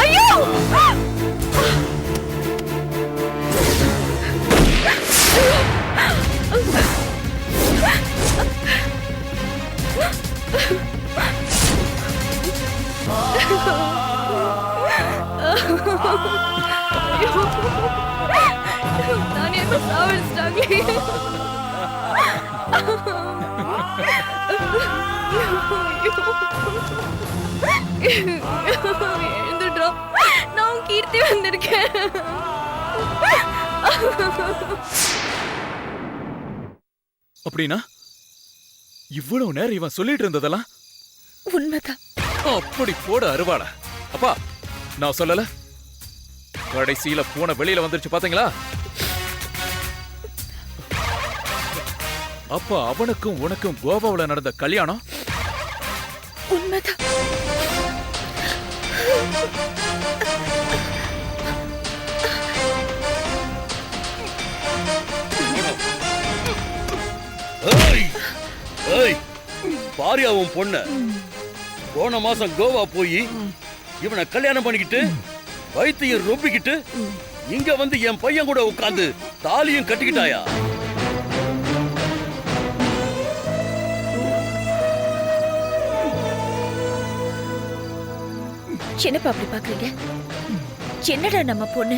ஐயோ! நான் என்ன சாவடிச்சிட்டாங்களே. எழுந்துடுறா, நான் கீர்த்தி வந்திருக்கேன். அப்படின்னா இவ்வளவு நேரம் இவன் சொல்லிட்டு இருந்ததெல்லாம் உண்மைதான். அப்படி போட அருவாளா? அப்பா, நான் சொல்லல, கடைசியில பூனை வெளியில வந்துருச்சு பாத்தீங்களா? அப்ப அவனுக்கும் உனக்கும் கோவாவுல நடந்த கல்யாணம் உண்மைதான். பாரியாவும் பொண்ண போன மாசம் கோவா போய் இவனை கல்யாணம் பண்ணிக்கிட்டு வயித்தையும் ரொம்பிக்கிட்டு இங்க வந்து என் பையன் கூட உட்கார்ந்து தாலியும் கட்டிக்கிட்டாயா? என்னப்பா அப்படி பாக்குறீங்க? என்னடா நம்ம பொண்ணு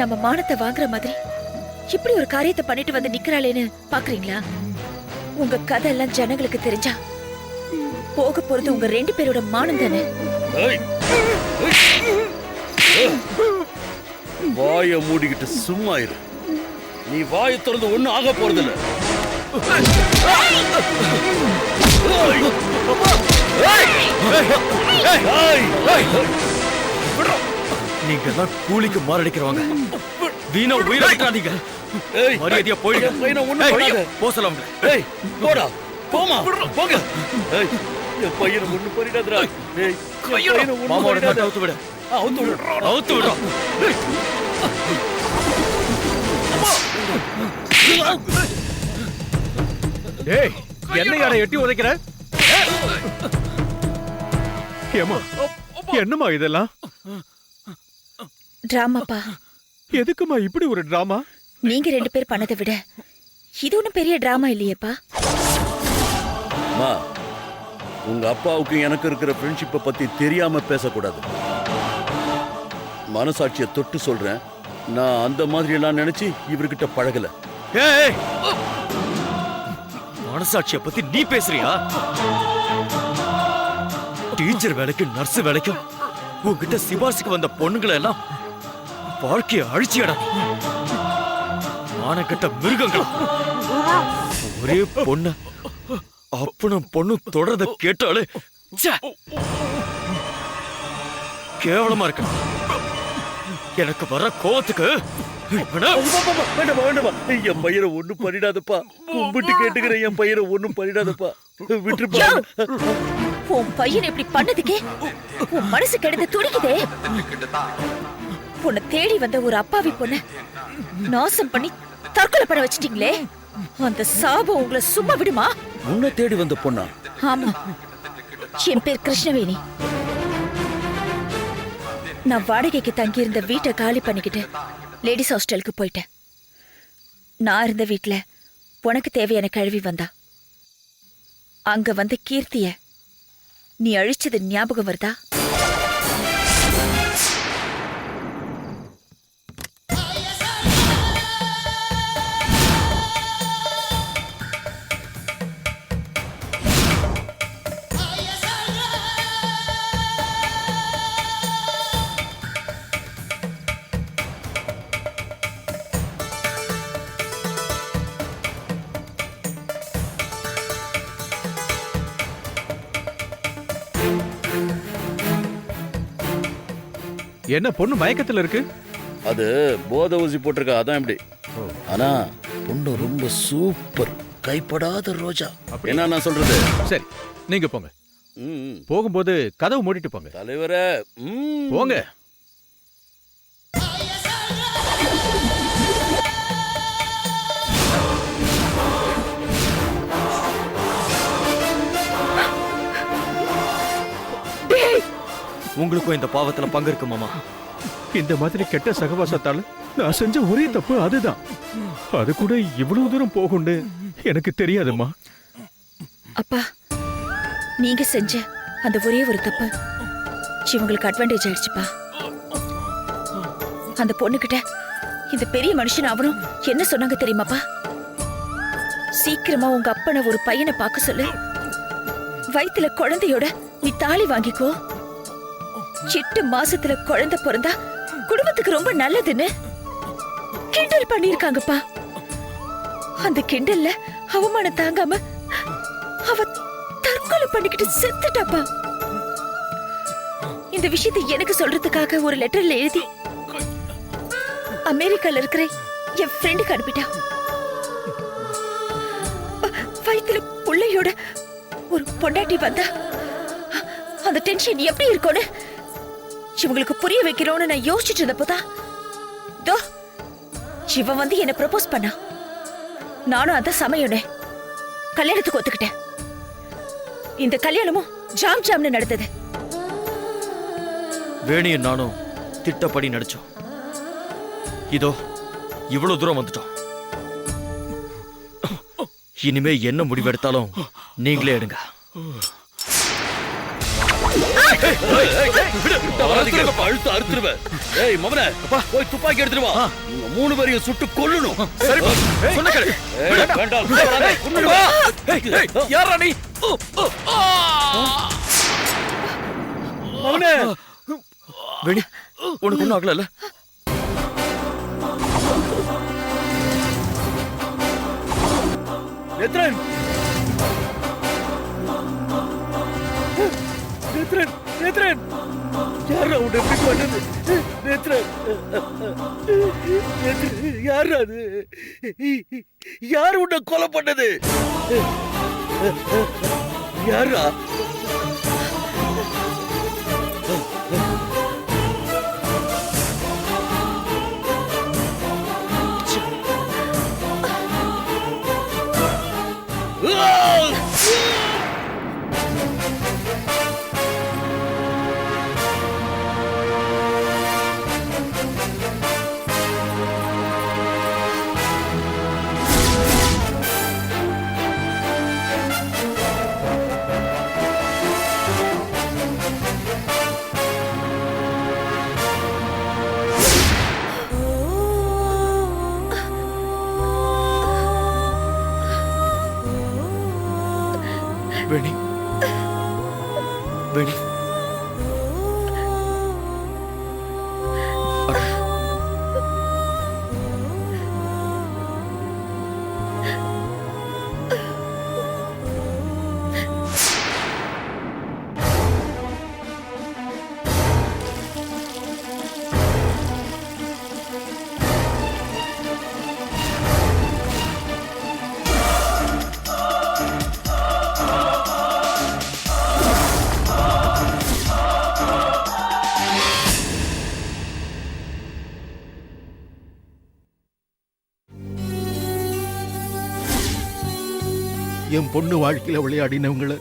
நம்ம மானத்தை வாங்குற மாதிரி இப்படி ஒரு காரியத்தை பண்ணிட்டு வந்து நிக்கிறாளேன்னு பாக்குறீங்களா? உங்க கதை எல்லாம் ஜனங்களுக்கு தெரிஞ்சா போக போறது உங்க 2 பேரோட மானம் தானே. வாய மூடிக்கிட்டு சும்மா இரு. நீ வாயை திறந்து ஒண்ணும் ஆக போறதில்ல. நீங்க எல்லாம் கூலிக்கு மாரடிக்கிறவங்க. வீணா உயிரை விட்டுறாதீங்க. மரியாதையா போயிடுங்க. போ சொல்லுங்க. போடா, போமா, போங்க. என் பையனை ஒண்ணு பண்ணிடாதடா. மாமாவோட நாட்டை அவுத்து விடு. அவுத்து விடு. ஏய், என்னையாட எட்டி உதைக்கிற? ஏமா, என்னமா இதெல்லாம்? டிராமாப்பா. எதுக்குமா இப்படி ஒரு டிராமா? நீங்க 2 பேர் பண்ணதை விட இது ஒண்ணும் பெரிய டிராமா இல்லையேப்பா. உங்க அப்பாவுக்கு எனக்கு இருக்கிற ஃப்ரெண்ட்ஷிப்பை பத்தி தெரியாம பேசக்கூடாது. மனசாட்சியை தொட்டு சொல்றேன், நான் அந்த மாதிரி எல்லாம் நினைச்சு இவர்கிட்ட பழகல. மனசாட்சியை பத்தி நீ பேசுறியா? டீச்சர் வேலைக்கும் நர்ஸ் வேலைக்கும் உங்ககிட்ட சிபாரிசுக்கு வந்த பொண்ணுங்களை எல்லாம் வாழ்க்கையை அழிச்சியடா. மானக்கட்ட மிருகங்களா! ஒரே பொண்ணு அப்பனும் பொண்ணும் தொடர்றத கேட்டாலே கேவலமா இருக்கு. எனக்கு வர கோவத்துக்கு என் பையனை ஒண்ணும் பண்ணிடாதப்பா. கும்பிட்டு கேட்டுக்கிறேன், என் பையனை ஒண்ணும் பண்ணிடாதப்பா. விட்டுருப்பா. உன் பையன் இப்படி பண்ணதுக்கே உன் மனசு கிடந்து துடிக்குதே. உன்னை தேடி வந்த ஒரு அப்பாவி பொண்ணு நாசம் பண்ணி தற்கொலை பண்ண வச்சிட்டீங்களே. அந்த சாபம் உங்களை சும்மா விடுமா? உன்னை தேடி வந்த பொண்ணா? ஆமா, என் பேர் கிருஷ்ணவேணி. நான் வாடகைக்கு தங்கி இருந்த வீட்டை காலி பண்ணிக்கிட்டு லேடிஸ் ஹாஸ்டலுக்கு போயிட்டேன். நான் இருந்த வீட்டுல உனக்கு தேவையான கழுவி வந்தா. அங்க வந்து கீர்த்திய நீ அழிச்சது ஞாபகம் வருதா? என்ன பொண்ணு மயக்கத்துல இருக்கு? அது போதை ஊசி போட்டிருக்கா, அதான் இப்படி. ஆனா பொண்ணு ரொம்ப சூப்பர், கைப்படாத ரோஜா. என்ன நான் சொல்றது? சரி, நீங்க போங்க. போகும்போது கதவு மூடிட்டு போங்க. தலைவரே போங்க. உங்களுக்கும் இந்த பாவத்துல பங்கு இருக்கு மாமா. இந்த மாதிரி கெட்ட சகவாசத்தால நான் செஞ்ச ஒரே தப்பு அதுதான். அது கூட இவ்வளவு தூரம் போகும்னு எனக்கு தெரியாதும்மா. அப்பா, நீங்க செஞ்ச அந்த ஒரே ஒரு தப்பு இவங்களுக்கு அட்வான்டேஜ் ஆயிடுச்சுப்பா. அந்த பொண்ணுகிட்ட இந்த பெரிய மனுஷன் அவனும் என்ன சொன்னாங்க தெரியுமாப்பா? சீக்கிரமா உங்க அப்பனை ஒரு பையனை பார்க்க சொல்லு, வயித்துல குழந்தையோட நீ தாலி வாங்கிக்கோ, 8 மாசத்துல குழந்தை பிறந்தா குடும்பத்துக்கு ரொம்ப நல்லதுன்னு கிண்டல் பண்ணிருக்காங்கப்பா. அந்த கிண்டல்ல அவமானம் தாங்காம அவ தற்கொலை பண்ணிக்கிட்டு செத்துட்டாப்பா. இந்த விஷயத்தை எனக்கு சொல்றதுக்காக ஒரு லெட்டர்ல எழுதி அமெரிக்கால இருக்கிற என் ஃப்ரெண்டுக்கு அனுப்பிட்டா. வயித்துல புள்ளையோட ஒரு பொண்டாட்டி வந்தா அந்த டென்ஷன் எப்படி இருக்கும்னு இவங்களுக்கு புரிய வைக்கிறோம்னு நான் யோசிச்சுட்டு இருந்தப்போதான் தோ இவ வந்து என்ன ப்ரப்போஸ் பண்ணா. நானும் அத சமயனே கல்யாணத்துக்கு ஒத்துக்கிட்டேன். இந்த கல்யாணமும் ஜாம் ஜாம்னு நடந்தது. வேணியும் நானும் திட்டப்படி நடிச்சோம். இதோ இவ்வளவு தூரம் வந்துட்டோம். இனிமே என்ன முடிவெடுத்தாலும் நீங்களே எடுங்க. அழுத்து அறுத்துருவேன். ஏய் மவனே, போய் துப்பாக்கி எடுத்துட்டு வா. உங்க 3 பேரையும் சுட்டு கொல்லணும். சரிப்பா, சொன்ன கேளு. வேண்டாம், யாரா நீ? மவனே, வேணி, உனக்கு ஒண்ணும் ஆகல? நேத்ரன், நேத்ரன், நேத்ரன், யாரா உன்னை எப்படி பண்ணது? நேத்ரன், நேத்ரன், யாரா அது? யார் உன்னை கொலை பண்ணது? யாரா? வேணி, வேணி, என் பொண்ணு வாழ்க்கையில விளையாடினவங்களை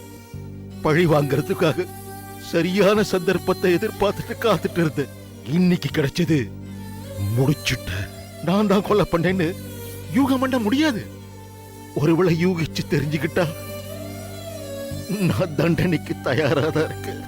பழி வாங்கறதுக்காக சரியான சந்தர்ப்பத்தை எதிர்பார்த்துட்டு காத்துட்டு இருந்தேன். இன்னைக்கு கிடைச்சது. முடிச்சுட்ட. நான் தான் கொலை பண்ணேன்னு யூகம் பண்ண முடியாது. ஒருவேளை யூகிச்சு தெரிஞ்சுக்கிட்டா நான் தண்டனைக்கு தயாரா தான் இருக்கேன்.